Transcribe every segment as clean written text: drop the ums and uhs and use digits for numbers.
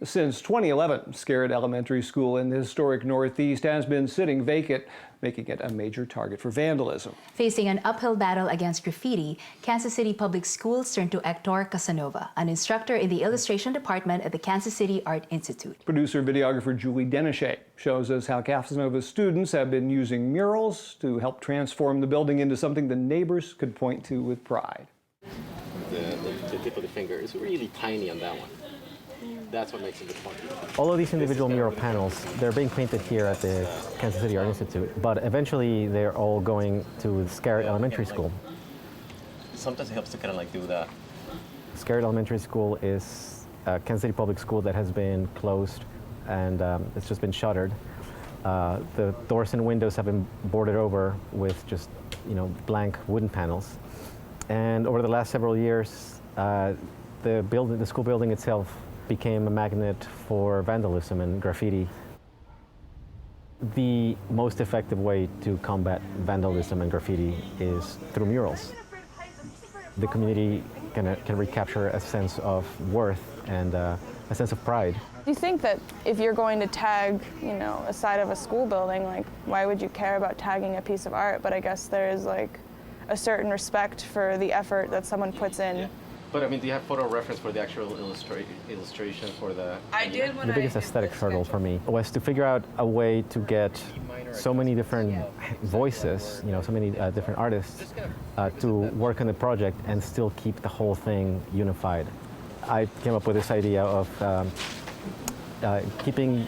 Since 2011, Scarrett Elementary School in the historic Northeast has been sitting vacant, making it a major target for vandalism. Facing an uphill battle against graffiti, Kansas City Public Schools turned to Hector Casanova, an instructor in the illustration department at the Kansas City Art Institute. Producer videographer Julie Denechet shows us how Casanova's students have been using murals to help transform the building into something the neighbors could point to with pride. The tip of the finger is really tiny on that one. That's what makes it funky. All of these individual mural panels, they're being painted here at the Kansas City Art Institute, but eventually they're all going to Scarrett Elementary School. Sometimes it helps to kind of like do that. Scarrett Elementary School is a Kansas City public school that has been closed and it's just been shuttered. The doors and windows have been boarded over with just, blank wooden panels. And over the last several years, the school building itself became a magnet for vandalism and graffiti. The most effective way to combat vandalism and graffiti is through murals. The community can recapture a sense of worth and a sense of pride. Do you think that if you're going to tag, a side of a school building, why would you care about tagging a piece of art? But I guess there is a certain respect for the effort that someone puts in. Yeah. But I mean, do you have photo reference for the actual illustration for the? I did when the biggest aesthetic hurdle for me was to figure out a way to get so many different voices, so many different artists to work on the project and still keep the whole thing unified. I came up with this idea of keeping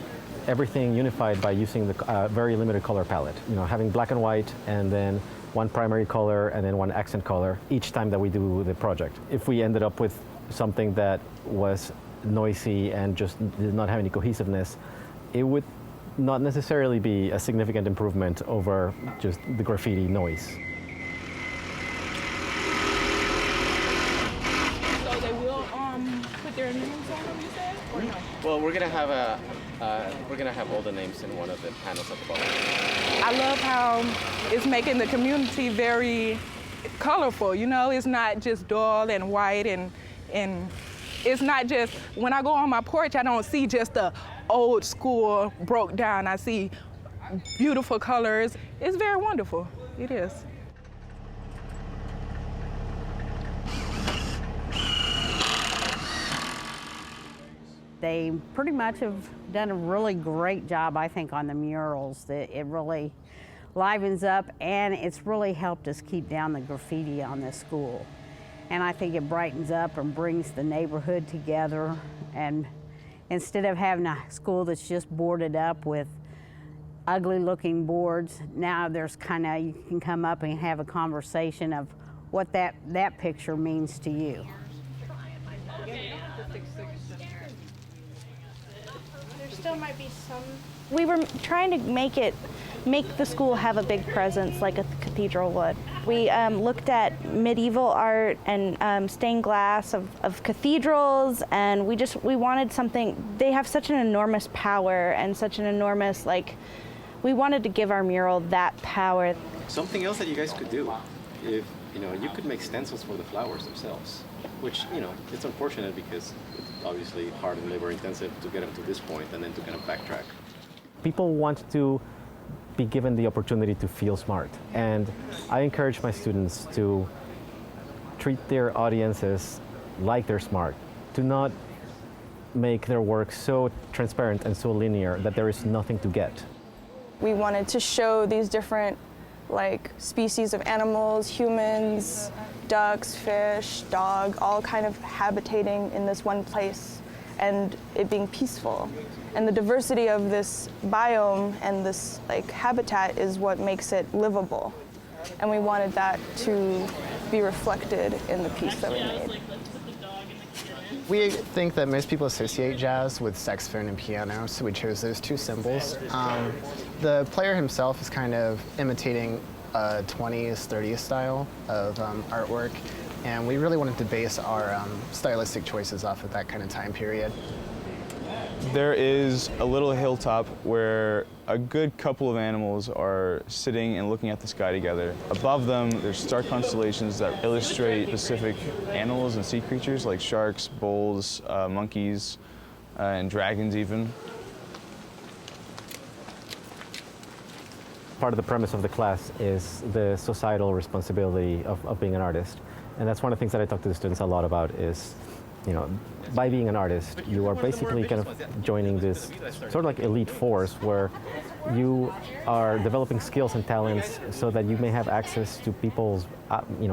everything unified by using the very limited color palette. Having black and white and then one primary color and then one accent color each time that we do the project. If we ended up with something that was noisy and just did not have any cohesiveness, it would not necessarily be a significant improvement over just the graffiti noise. So they will put their names on them, you said, or no? Well, we're gonna have all the names in one of the panels at the bottom. I love how it's making the community very colorful, It's not just dull and white and it's not just, when I go on my porch, I don't see just the old school broke down. I see beautiful colors. It's very wonderful. It is. They pretty much have done a really great job, I think, on the murals. It really livens up, and it's really helped us keep down the graffiti on this school. And I think it brightens up and brings the neighborhood together. And instead of having a school that's just boarded up with ugly-looking boards, now there's you can come up and have a conversation of what that picture means to you. Still might be some. We were trying to make the school have a big presence like a cathedral would. We looked at medieval art and stained glass of cathedrals, and we wanted something. They have such an enormous power and such an enormous, we wanted to give our mural that power. Something else that you guys could do, if you could make stencils for the flowers themselves, which it's unfortunate because it's obviously hard and labor intensive to get them to this point and then to kind of backtrack. People want to be given the opportunity to feel smart, and I encourage my students to treat their audiences like they're smart, to not make their work so transparent and so linear that there is nothing to get. We wanted to show these different species of animals, humans, ducks, fish, dog, all kind of habitating in this one place and it being peaceful. And the diversity of this biome and this habitat is what makes it livable. And we wanted that to be reflected in the piece that we made. We think that most people associate jazz with saxophone and piano, so we chose those two symbols. The player himself is kind of imitating a 20s, 30s style of artwork, and we really wanted to base our stylistic choices off of that kind of time period. There is a little hilltop where a good couple of animals are sitting and looking at the sky together. Above them, there's star constellations that illustrate specific animals and sea creatures like sharks, bulls, monkeys, and dragons even. Part of the premise of the class is the societal responsibility of being an artist. And that's one of the things that I talk to the students a lot about is, you know, by being an artist, you are basically kind of joining this sort of like elite force where you are developing skills and talents so that you may have access to people's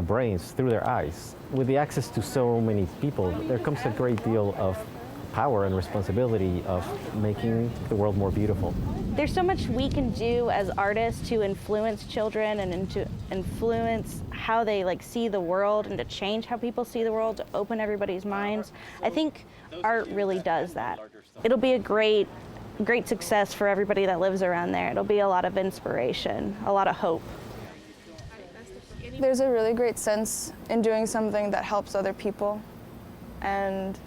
brains through their eyes. With the access to so many people, there comes a great deal of power and responsibility of making the world more beautiful. There's so much we can do as artists to influence children and to influence how they see the world and to change how people see the world, to open everybody's minds. I think art really does that. It'll be a great success for everybody that lives around there. It'll be a lot of inspiration, a lot of hope. There's a really great sense in doing something that helps other people. And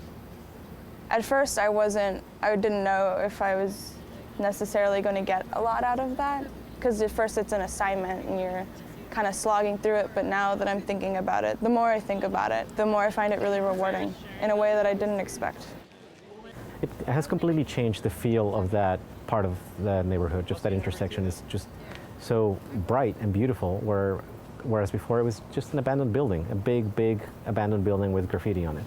at first I didn't know if I was necessarily going to get a lot out of that, because at first it's an assignment and you're kind of slogging through it, but now that I'm thinking about it, the more I think about it, the more I find it really rewarding in a way that I didn't expect. It has completely changed the feel of that part of the neighborhood. Just that intersection is just so bright and beautiful, whereas before it was just an abandoned building, a big abandoned building with graffiti on it.